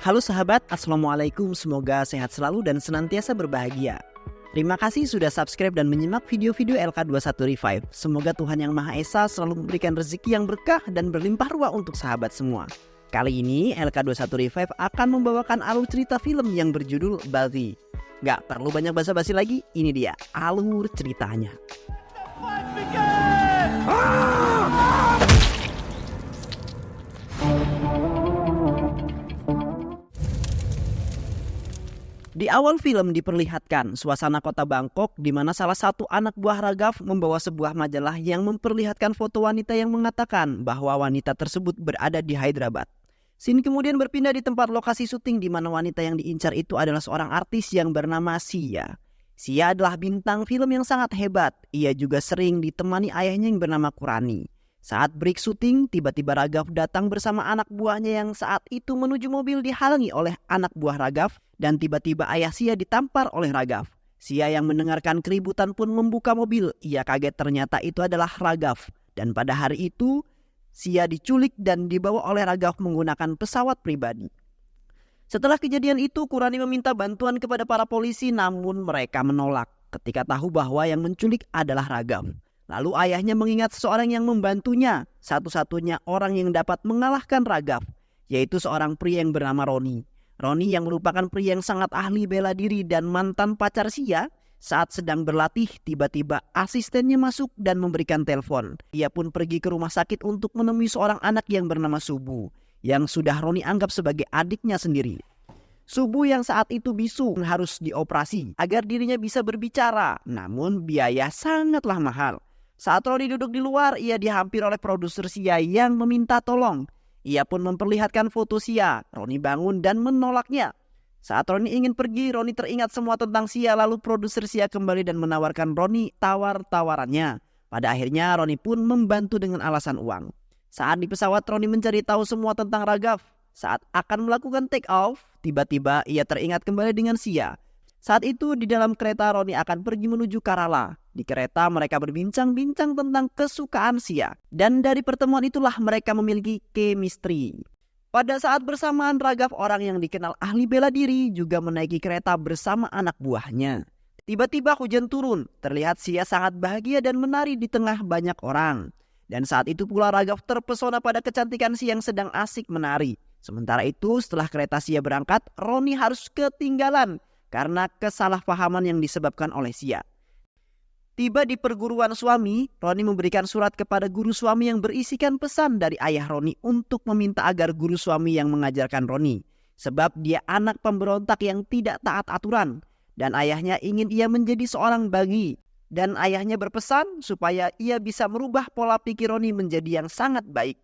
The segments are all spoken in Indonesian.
Halo sahabat, Assalamualaikum. Semoga sehat selalu dan senantiasa berbahagia. Terima kasih sudah subscribe dan menyimak video-video LK21 Revive. Semoga Tuhan Yang Maha Esa selalu memberikan rezeki yang berkah dan berlimpah ruah untuk sahabat semua. Kali ini LK21 Revive akan membawakan alur cerita film yang berjudul Balti. Gak perlu banyak basa-basi lagi, ini dia alur ceritanya. Di awal film diperlihatkan suasana kota Bangkok di mana salah satu anak buah Raghav membawa sebuah majalah yang memperlihatkan foto wanita yang mengatakan bahwa wanita tersebut berada di Hyderabad. Scene kemudian berpindah di tempat lokasi syuting di mana wanita yang diincar itu adalah seorang artis yang bernama Sia. Sia adalah bintang film yang sangat hebat. Ia juga sering ditemani ayahnya yang bernama Kurani. Saat break syuting, tiba-tiba Raghav datang bersama anak buahnya yang saat itu menuju mobil dihalangi oleh anak buah Raghav dan tiba-tiba ayah Sia ditampar oleh Raghav. Sia yang mendengarkan keributan pun membuka mobil. Ia kaget ternyata itu adalah Raghav. Dan pada hari itu, Sia diculik dan dibawa oleh Raghav menggunakan pesawat pribadi. Setelah kejadian itu, Kurani meminta bantuan kepada para polisi namun mereka menolak ketika tahu bahwa yang menculik adalah Raghav. Lalu ayahnya mengingat seseorang yang membantunya, satu-satunya orang yang dapat mengalahkan Raghav, yaitu seorang pria yang bernama Roni. Roni yang merupakan pria yang sangat ahli bela diri dan mantan pacar Sia, saat sedang berlatih tiba-tiba asistennya masuk dan memberikan telepon. Ia pun pergi ke rumah sakit untuk menemui seorang anak yang bernama Subu, yang sudah Roni anggap sebagai adiknya sendiri. Subu yang saat itu bisu harus dioperasi agar dirinya bisa berbicara, namun biaya sangatlah mahal. Saat Roni duduk di luar, ia dihampir oleh produser Sia yang meminta tolong. Ia pun memperlihatkan foto Sia. Roni bangun dan menolaknya. Saat Roni ingin pergi, Roni teringat semua tentang Sia. Lalu produser Sia kembali dan menawarkan Roni tawar-tawarannya. Pada akhirnya Roni pun membantu dengan alasan uang. Saat di pesawat, Roni mencari tahu semua tentang Raghav. Saat akan melakukan take off, tiba-tiba ia teringat kembali dengan Sia. Saat itu di dalam kereta Roni akan pergi menuju Kerala. Di kereta mereka berbincang-bincang tentang kesukaan Sia. Dan dari pertemuan itulah mereka memiliki chemistry. Pada saat bersamaan Raghav, orang yang dikenal ahli bela diri, juga menaiki kereta bersama anak buahnya. Tiba-tiba hujan turun. Terlihat Sia sangat bahagia dan menari di tengah banyak orang. Dan saat itu pula Raghav terpesona pada kecantikan Sia yang sedang asik menari. Sementara itu setelah kereta Sia berangkat, Roni harus ketinggalan karena kesalahpahaman yang disebabkan oleh Sia. Tiba di perguruan suami, Roni memberikan surat kepada guru suami yang berisikan pesan dari ayah Roni untuk meminta agar guru suami yang mengajarkan Roni. Sebab dia anak pemberontak yang tidak taat aturan. Dan ayahnya ingin ia menjadi seorang bagi. Dan ayahnya berpesan supaya ia bisa merubah pola pikir Roni menjadi yang sangat baik.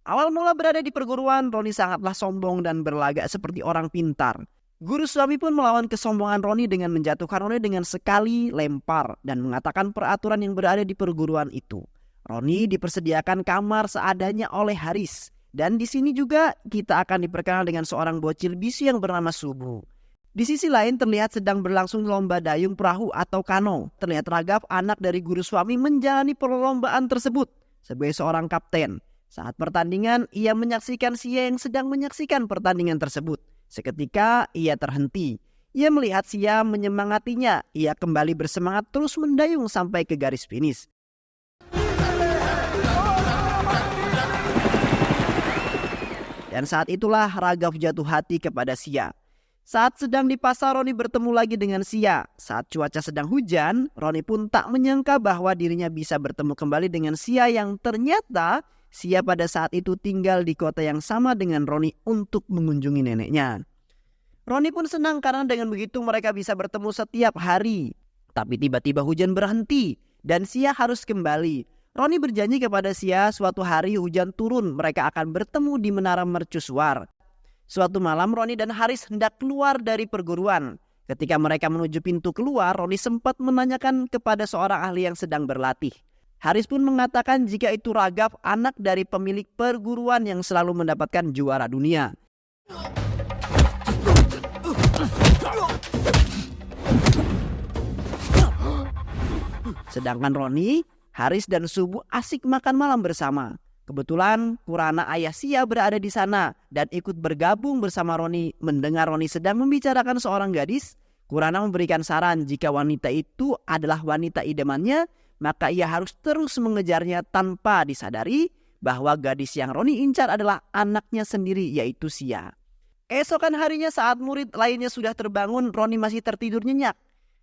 Awal mula berada di perguruan, Roni sangatlah sombong dan berlagak seperti orang pintar. Guru suami pun melawan kesombongan Roni dengan menjatuhkan Roni dengan sekali lempar dan mengatakan peraturan yang berada di perguruan itu. Roni dipersediakan kamar seadanya oleh Haris. Dan di sini juga kita akan diperkenal dengan seorang bocil bisu yang bernama Subu. Di sisi lain terlihat sedang berlangsung lomba dayung perahu atau kano. Terlihat Raghav, anak dari guru suami, menjalani perlombaan tersebut sebagai seorang kapten. Saat pertandingan, ia menyaksikan Sia yang sedang menyaksikan pertandingan tersebut. Seketika ia terhenti. Ia melihat Sia menyemangatinya. Ia kembali bersemangat terus mendayung sampai ke garis finish. Dan saat itulah Raghav jatuh hati kepada Sia. Saat sedang di pasar, Roni bertemu lagi dengan Sia. Saat cuaca sedang hujan, Roni pun tak menyangka bahwa dirinya bisa bertemu kembali dengan Sia yang ternyata Sia pada saat itu tinggal di kota yang sama dengan Roni untuk mengunjungi neneknya. Roni pun senang karena dengan begitu mereka bisa bertemu setiap hari. Tapi tiba-tiba hujan berhenti dan Sia harus kembali. Roni berjanji kepada Sia suatu hari hujan turun mereka akan bertemu di menara mercusuar. Suatu malam Roni dan Haris hendak keluar dari perguruan. Ketika mereka menuju pintu keluar, Roni sempat menanyakan kepada seorang ahli yang sedang berlatih. Haris pun mengatakan jika itu Raghav, anak dari pemilik perguruan yang selalu mendapatkan juara dunia. Sedangkan Roni, Haris dan Subu asik makan malam bersama. Kebetulan Kurana ayah Sia berada di sana dan ikut bergabung bersama Roni. Mendengar Roni sedang membicarakan seorang gadis, Kurana memberikan saran jika wanita itu adalah wanita idamannya, maka ia harus terus mengejarnya tanpa disadari bahwa gadis yang Roni incar adalah anaknya sendiri, yaitu Sia. Esokan harinya saat murid lainnya sudah terbangun, Roni masih tertidur nyenyak.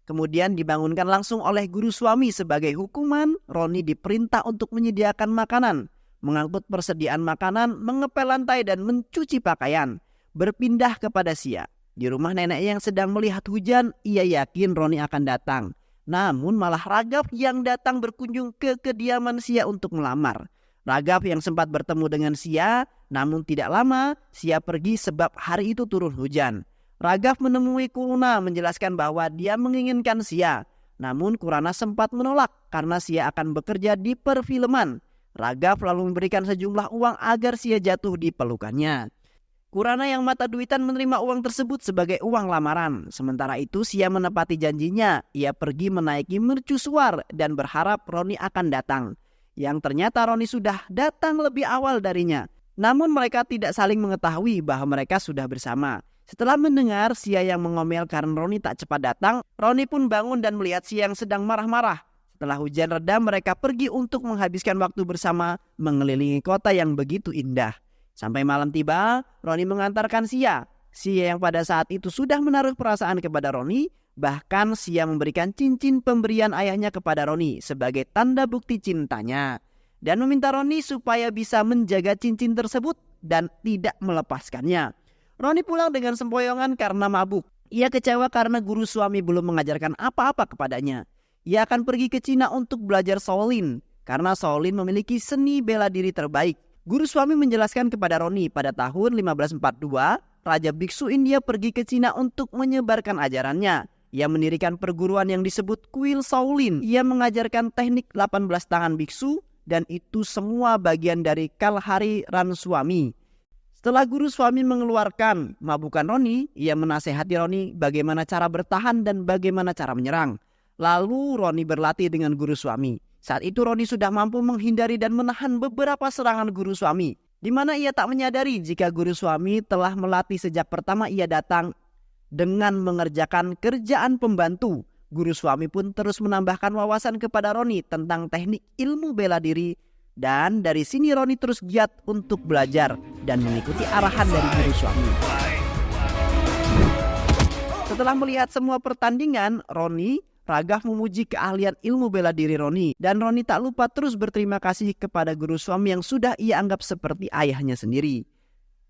Kemudian dibangunkan langsung oleh guru suami. Sebagai hukuman, Roni diperintah untuk menyediakan makanan, mengangkut persediaan makanan, mengepel lantai dan mencuci pakaian. Berpindah kepada Sia. Di rumah neneknya yang sedang melihat hujan, ia yakin Roni akan datang. Namun malah Raghav yang datang berkunjung ke kediaman Sia untuk melamar. Raghav yang sempat bertemu dengan Sia, namun tidak lama Sia pergi sebab hari itu turun hujan. Raghav menemui Kurana menjelaskan bahwa dia menginginkan Sia. Namun Kurana sempat menolak karena Sia akan bekerja di perfilman. Raghav lalu memberikan sejumlah uang agar Sia jatuh di pelukannya. Kurana yang mata duitan menerima uang tersebut sebagai uang lamaran. Sementara itu Sia menepati janjinya. Ia pergi menaiki mercusuar dan berharap Roni akan datang. Yang ternyata Roni sudah datang lebih awal darinya. Namun mereka tidak saling mengetahui bahwa mereka sudah bersama. Setelah mendengar Sia yang mengomel karena Roni tak cepat datang, Roni pun bangun dan melihat Sia yang sedang marah-marah. Setelah hujan reda, mereka pergi untuk menghabiskan waktu bersama mengelilingi kota yang begitu indah. Sampai malam tiba, Roni mengantarkan Sia. Sia yang pada saat itu sudah menaruh perasaan kepada Roni. Bahkan Sia memberikan cincin pemberian ayahnya kepada Roni sebagai tanda bukti cintanya. Dan meminta Roni supaya bisa menjaga cincin tersebut dan tidak melepaskannya. Roni pulang dengan sempoyongan karena mabuk. Ia kecewa karena guru suami belum mengajarkan apa-apa kepadanya. Ia akan pergi ke Cina untuk belajar Shaolin. Karena Shaolin memiliki seni bela diri terbaik. Guru suami menjelaskan kepada Roni pada tahun 1542, Raja Biksu India pergi ke Cina untuk menyebarkan ajarannya. Ia mendirikan perguruan yang disebut Kuil Shaolin. Ia mengajarkan teknik 18 tangan biksu dan itu semua bagian dari Kalhari Ranswami. Setelah guru suami mengeluarkan mabukan Roni, ia menasehati Roni bagaimana cara bertahan dan bagaimana cara menyerang. Lalu Roni berlatih dengan guru suami. Saat itu Roni sudah mampu menghindari dan menahan beberapa serangan guru suami, di mana ia tak menyadari jika guru suami telah melatih sejak pertama ia datang. Dengan mengerjakan kerjaan pembantu, guru suami pun terus menambahkan wawasan kepada Roni tentang teknik ilmu bela diri. Dan dari sini Roni terus giat untuk belajar dan mengikuti arahan dari guru suami. Setelah melihat semua pertandingan, Raghav memuji keahlian ilmu bela diri Roni. Dan Roni tak lupa terus berterima kasih kepada guru suami yang sudah ia anggap seperti ayahnya sendiri.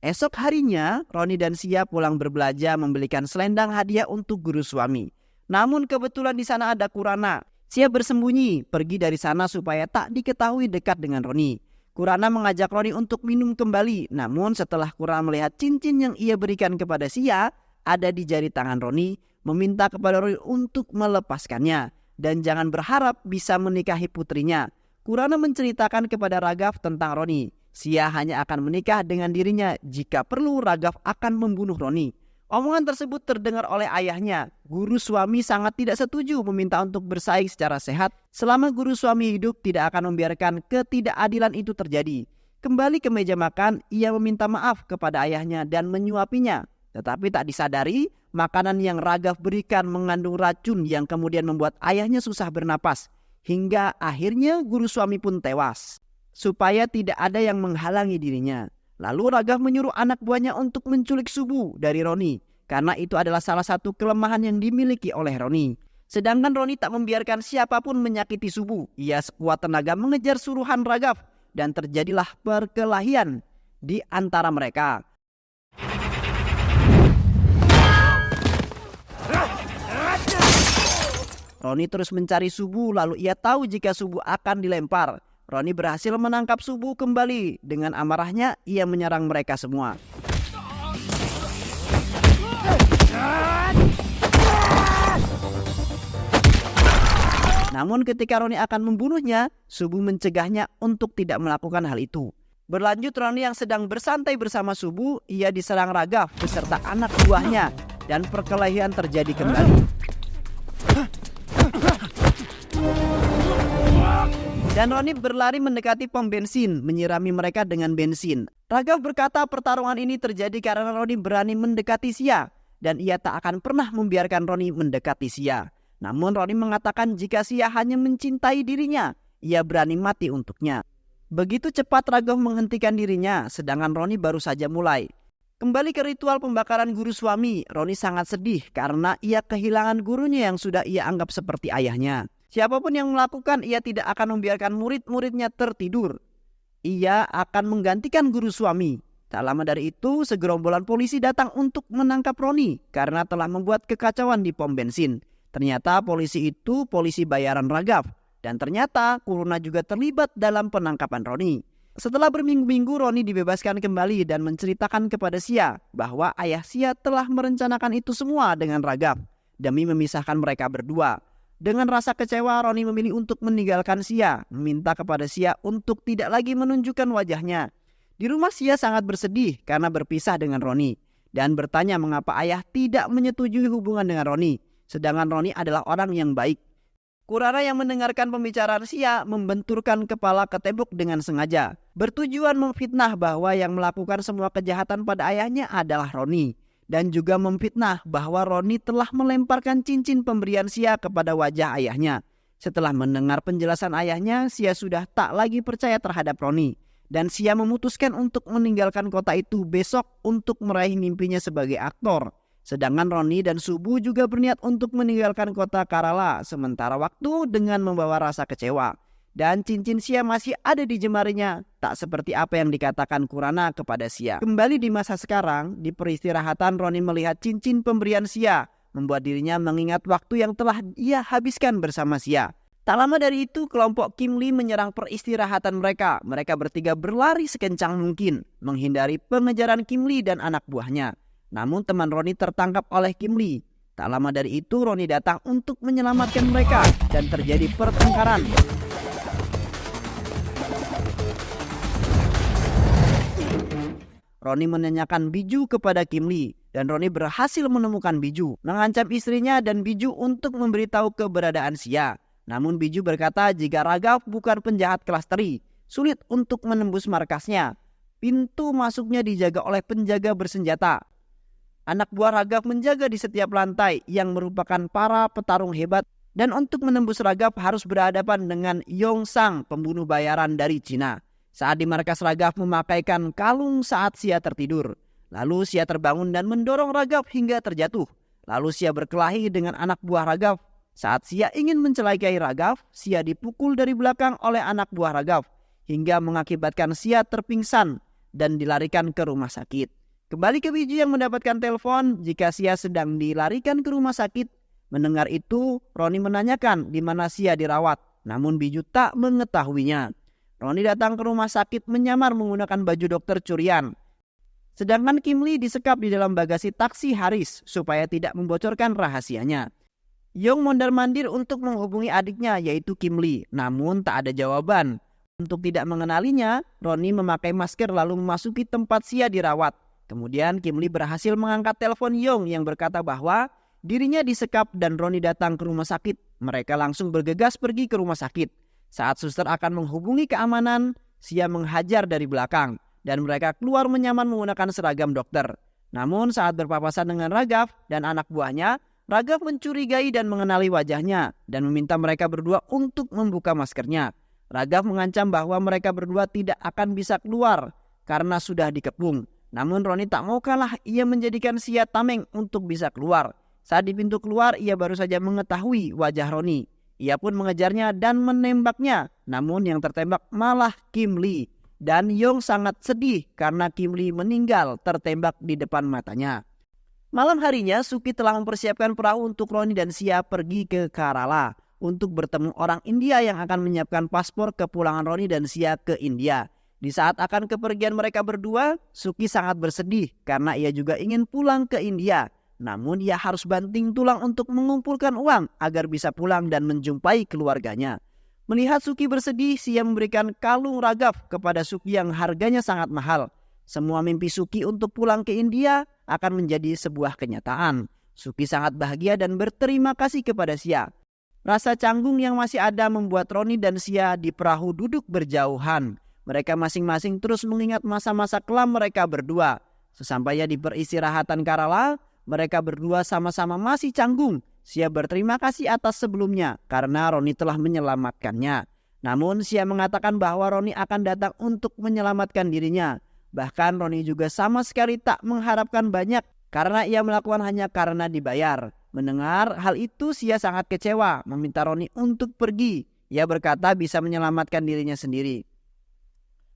Esok harinya, Roni dan Sia pulang berbelanja membelikan selendang hadiah untuk guru suami. Namun kebetulan di sana ada Kurana. Sia bersembunyi pergi dari sana supaya tak diketahui dekat dengan Roni. Kurana mengajak Roni untuk minum kembali. Namun setelah Kurana melihat cincin yang ia berikan kepada Sia ada di jari tangan Roni, meminta kepada Roni untuk melepaskannya dan jangan berharap bisa menikahi putrinya. Kurana menceritakan kepada Raghav tentang Roni. Sia hanya akan menikah dengan dirinya. Jika perlu Raghav akan membunuh Roni. Omongan tersebut terdengar oleh ayahnya. Guru suami sangat tidak setuju meminta untuk bersaing secara sehat. Selama guru suami hidup tidak akan membiarkan ketidakadilan itu terjadi. Kembali ke meja makan, ia meminta maaf kepada ayahnya dan menyuapinya. Tetapi tak disadari, makanan yang Raghav berikan mengandung racun yang kemudian membuat ayahnya susah bernapas. Hingga akhirnya guru suami pun tewas. Supaya tidak ada yang menghalangi dirinya. Lalu Raghav menyuruh anak buahnya untuk menculik Subu dari Roni. Karena itu adalah salah satu kelemahan yang dimiliki oleh Roni. Sedangkan Roni tak membiarkan siapapun menyakiti Subu. Ia sekuat tenaga mengejar suruhan Raghav. Dan terjadilah perkelahian di antara mereka. Roni terus mencari Subu, lalu ia tahu jika Subu akan dilempar. Roni berhasil menangkap Subu kembali. Dengan amarahnya, ia menyerang mereka semua. Namun ketika Roni akan membunuhnya, Subu mencegahnya untuk tidak melakukan hal itu. Berlanjut, Roni yang sedang bersantai bersama Subu, ia diserang Raghav beserta anak buahnya. Dan perkelahian terjadi kembali. Dan Roni berlari mendekati pom bensin, menyirami mereka dengan bensin. Raghav berkata pertarungan ini terjadi karena Roni berani mendekati Sia, dan ia tak akan pernah membiarkan Roni mendekati Sia. Namun Roni mengatakan jika Sia hanya mencintai dirinya, ia berani mati untuknya. Begitu cepat Raghav menghentikan dirinya, sedangkan Roni baru saja mulai. Kembali ke ritual pembakaran guru suami, Roni sangat sedih karena ia kehilangan gurunya yang sudah ia anggap seperti ayahnya. Siapapun yang melakukan, ia tidak akan membiarkan murid-muridnya tertidur. Ia akan menggantikan guru suami. Tak lama dari itu, segerombolan polisi datang untuk menangkap Roni karena telah membuat kekacauan di pom bensin. Ternyata polisi itu polisi bayaran Raghav. Dan ternyata Kuruna juga terlibat dalam penangkapan Roni. Setelah berminggu-minggu, Roni dibebaskan kembali dan menceritakan kepada Sia bahwa ayah Sia telah merencanakan itu semua dengan Raghav demi memisahkan mereka berdua. Dengan rasa kecewa, Roni memilih untuk meninggalkan Sia, meminta kepada Sia untuk tidak lagi menunjukkan wajahnya. Di rumah Sia sangat bersedih karena berpisah dengan Roni dan bertanya mengapa ayah tidak menyetujui hubungan dengan Roni, sedangkan Roni adalah orang yang baik. Kurana yang mendengarkan pembicaraan Sia membenturkan kepala ke tembok dengan sengaja, bertujuan memfitnah bahwa yang melakukan semua kejahatan pada ayahnya adalah Roni, dan juga memfitnah bahwa Roni telah melemparkan cincin pemberian Sia kepada wajah ayahnya. Setelah mendengar penjelasan ayahnya, Sia sudah tak lagi percaya terhadap Roni, dan Sia memutuskan untuk meninggalkan kota itu besok untuk meraih mimpinya sebagai aktor. Sedangkan Roni dan Subu juga berniat untuk meninggalkan kota Kerala sementara waktu dengan membawa rasa kecewa. Dan cincin Sia masih ada di jemarinya, tak seperti apa yang dikatakan Kurana kepada Sia. Kembali di masa sekarang, di peristirahatan Roni melihat cincin pemberian Sia, membuat dirinya mengingat waktu yang telah ia habiskan bersama Sia. Tak lama dari itu, kelompok Kim Lee menyerang peristirahatan mereka. Mereka bertiga berlari sekencang mungkin, menghindari pengejaran Kim Lee dan anak buahnya. Namun teman Roni tertangkap oleh Kim Lee. Tak lama dari itu Roni datang untuk menyelamatkan mereka dan terjadi pertengkaran. Roni menanyakan Biju kepada Kim Lee dan Roni berhasil menemukan Biju, mengancam istrinya dan Biju untuk memberitahu keberadaan Sia. Namun Biju berkata jika Raghav bukan penjahat kelas teri, sulit untuk menembus markasnya. Pintu masuknya dijaga oleh penjaga bersenjata. Anak buah Raghav menjaga di setiap lantai yang merupakan para petarung hebat, dan untuk menembus Raghav harus berhadapan dengan Yongsang, pembunuh bayaran dari Cina. Saat di markas, Raghav memakaikan kalung saat Sia tertidur. Lalu Sia terbangun dan mendorong Raghav hingga terjatuh. Lalu Sia berkelahi dengan anak buah Raghav. Saat Sia ingin mencelakai Raghav, Sia dipukul dari belakang oleh anak buah Raghav hingga mengakibatkan Sia terpingsan dan dilarikan ke rumah sakit. Kembali ke Biju yang mendapatkan telepon jika Sia sedang dilarikan ke rumah sakit. Mendengar itu, Roni menanyakan di mana Sia dirawat. Namun Biju tak mengetahuinya. Roni datang ke rumah sakit menyamar menggunakan baju dokter curian. Sedangkan Kim Lee disekap di dalam bagasi taksi Haris supaya tidak membocorkan rahasianya. Yong mondar-mandir untuk menghubungi adiknya yaitu Kim Lee. Namun tak ada jawaban. Untuk tidak mengenalinya, Roni memakai masker lalu memasuki tempat Sia dirawat. Kemudian Kim Lee berhasil mengangkat telepon Yong yang berkata bahwa dirinya disekap dan Roni datang ke rumah sakit. Mereka langsung bergegas pergi ke rumah sakit. Saat suster akan menghubungi keamanan, Sia menghajar dari belakang dan mereka keluar menyamar menggunakan seragam dokter. Namun saat berpapasan dengan Raghav dan anak buahnya, Raghav mencurigai dan mengenali wajahnya dan meminta mereka berdua untuk membuka maskernya. Raghav mengancam bahwa mereka berdua tidak akan bisa keluar karena sudah dikepung. Namun Roni tak mau kalah, ia menjadikan Sia tameng untuk bisa keluar. Saat di pintu keluar, ia baru saja mengetahui wajah Roni. Ia pun mengejarnya dan menembaknya. Namun yang tertembak malah Kim Lee. Dan Yong sangat sedih karena Kim Lee meninggal tertembak di depan matanya. Malam harinya, Suki telah mempersiapkan perahu untuk Roni dan Sia pergi ke Kerala untuk bertemu orang India yang akan menyiapkan paspor kepulangan Roni dan Sia ke India. Di saat akan kepergian mereka berdua, Suki sangat bersedih karena ia juga ingin pulang ke India. Namun ia harus banting tulang untuk mengumpulkan uang agar bisa pulang dan menjumpai keluarganya. Melihat Suki bersedih, Sia memberikan kalung Raghav kepada Suki yang harganya sangat mahal. Semua mimpi Suki untuk pulang ke India akan menjadi sebuah kenyataan. Suki sangat bahagia dan berterima kasih kepada Sia. Rasa canggung yang masih ada membuat Roni dan Sia di perahu duduk berjauhan. Mereka masing-masing terus mengingat masa-masa kelam mereka berdua. Sesampainya di peristirahatan kala, mereka berdua sama-sama masih canggung. Sia berterima kasih atas sebelumnya karena Roni telah menyelamatkannya. Namun Sia mengatakan bahwa Roni akan datang untuk menyelamatkan dirinya. Bahkan Roni juga sama sekali tak mengharapkan banyak karena ia melakukan hanya karena dibayar. Mendengar hal itu, Sia sangat kecewa, meminta Roni untuk pergi. Ia berkata bisa menyelamatkan dirinya sendiri.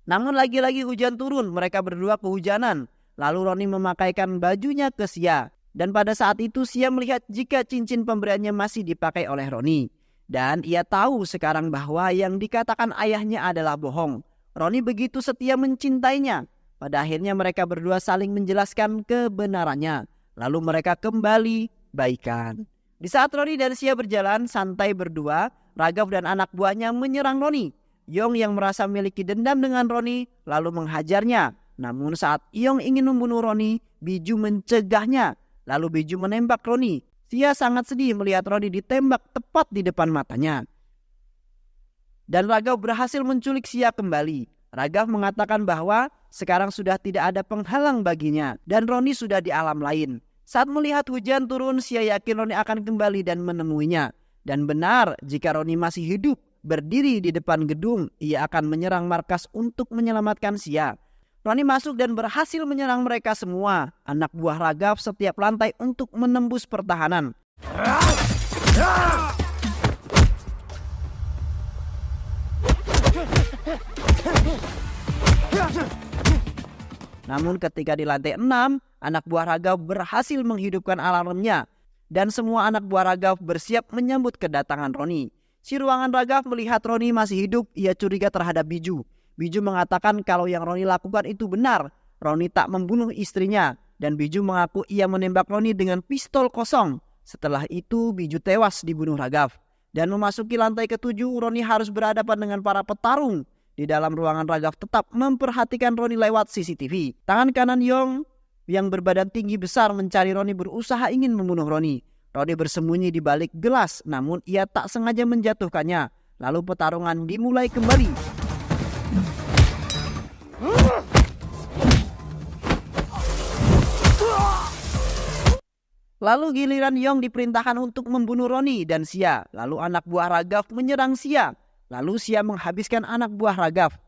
Namun lagi-lagi hujan turun, mereka berdua kehujanan. Lalu Roni memakaikan bajunya ke Sia. Dan pada saat itu Sia melihat jika cincin pemberiannya masih dipakai oleh Roni. Dan ia tahu sekarang bahwa yang dikatakan ayahnya adalah bohong. Roni begitu setia mencintainya. Pada akhirnya mereka berdua saling menjelaskan kebenarannya. Lalu mereka kembali baikan. Di saat Roni dan Sia berjalan santai berdua, Raghav dan anak buahnya menyerang Roni. Yong yang merasa memiliki dendam dengan Roni lalu menghajarnya. Namun saat Yong ingin membunuh Roni, Biju mencegahnya. Lalu Biju menembak Roni. Sia sangat sedih melihat Roni ditembak tepat di depan matanya. Dan Raghav berhasil menculik Sia kembali. Raghav mengatakan bahwa sekarang sudah tidak ada penghalang baginya dan Roni sudah di alam lain. Saat melihat hujan turun, Sia yakin Roni akan kembali dan menemuinya. Dan benar, jika Roni masih hidup, berdiri di depan gedung, ia akan menyerang markas untuk menyelamatkan Sia. Roni masuk dan berhasil menyerang mereka semua, anak buah Raghav setiap lantai untuk menembus pertahanan. Namun ketika di lantai 6, anak buah Raghav berhasil menghidupkan alarmnya. Dan semua anak buah Raghav bersiap menyambut kedatangan Roni. Si ruangan Raghav melihat Roni masih hidup, ia curiga terhadap Biju. Biju mengatakan kalau yang Roni lakukan itu benar. Roni tak membunuh istrinya. Dan Biju mengaku ia menembak Roni dengan pistol kosong. Setelah itu Biju tewas dibunuh Raghav. Dan memasuki lantai ke-7, Roni harus berhadapan dengan para petarung. Di dalam ruangan Raghav tetap memperhatikan Roni lewat CCTV. Tangan kanan Yong yang berbadan tinggi besar mencari Roni berusaha ingin membunuh Roni. Roni bersembunyi di balik gelas, namun ia tak sengaja menjatuhkannya. Lalu pertarungan dimulai kembali. Lalu giliran Yong diperintahkan untuk membunuh Roni dan Sia. Lalu anak buah Raghav menyerang Sia. Lalu Sia menghabiskan anak buah Raghav.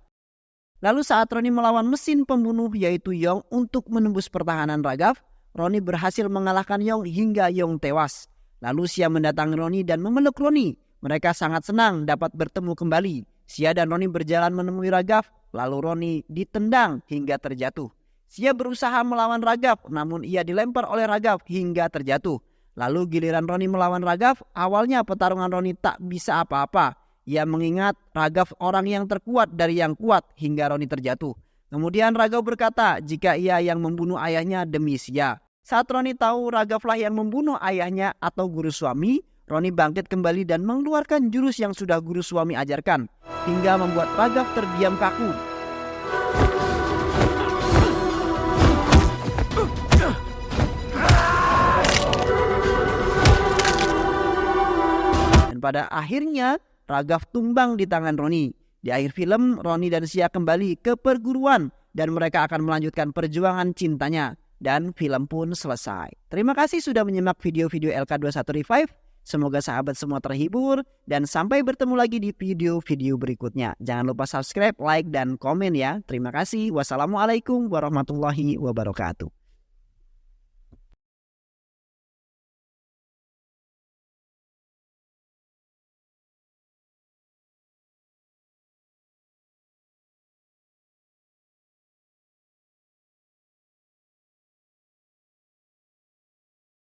Lalu saat Roni melawan mesin pembunuh yaitu Yong untuk menembus pertahanan Raghav, Roni berhasil mengalahkan Yong hingga Yong tewas. Lalu Sia mendatangi Roni dan memeluk Roni. Mereka sangat senang dapat bertemu kembali. Sia dan Roni berjalan menemui Raghav, lalu Roni ditendang hingga terjatuh. Sia berusaha melawan Raghav, namun ia dilempar oleh Raghav hingga terjatuh. Lalu giliran Roni melawan Raghav, awalnya pertarungan Roni tak bisa apa-apa. Ia mengingat Raghav orang yang terkuat dari yang kuat hingga Roni terjatuh. Kemudian Raghav berkata jika ia yang membunuh ayahnya demi Sia. Saat Roni tahu Raghavlah yang membunuh ayahnya atau guru suami, Roni bangkit kembali dan mengeluarkan jurus yang sudah guru suami ajarkan, hingga membuat Raghav terdiam kaku. Dan pada akhirnya Raghav tumbang di tangan Roni. Di akhir film, Roni dan Sia kembali ke perguruan dan mereka akan melanjutkan perjuangan cintanya. Dan film pun selesai. Terima kasih sudah menyimak video-video LK21 Revive. Semoga sahabat semua terhibur dan sampai bertemu lagi di video-video berikutnya. Jangan lupa subscribe, like, dan komen ya. Terima kasih. Wassalamualaikum warahmatullahi wabarakatuh.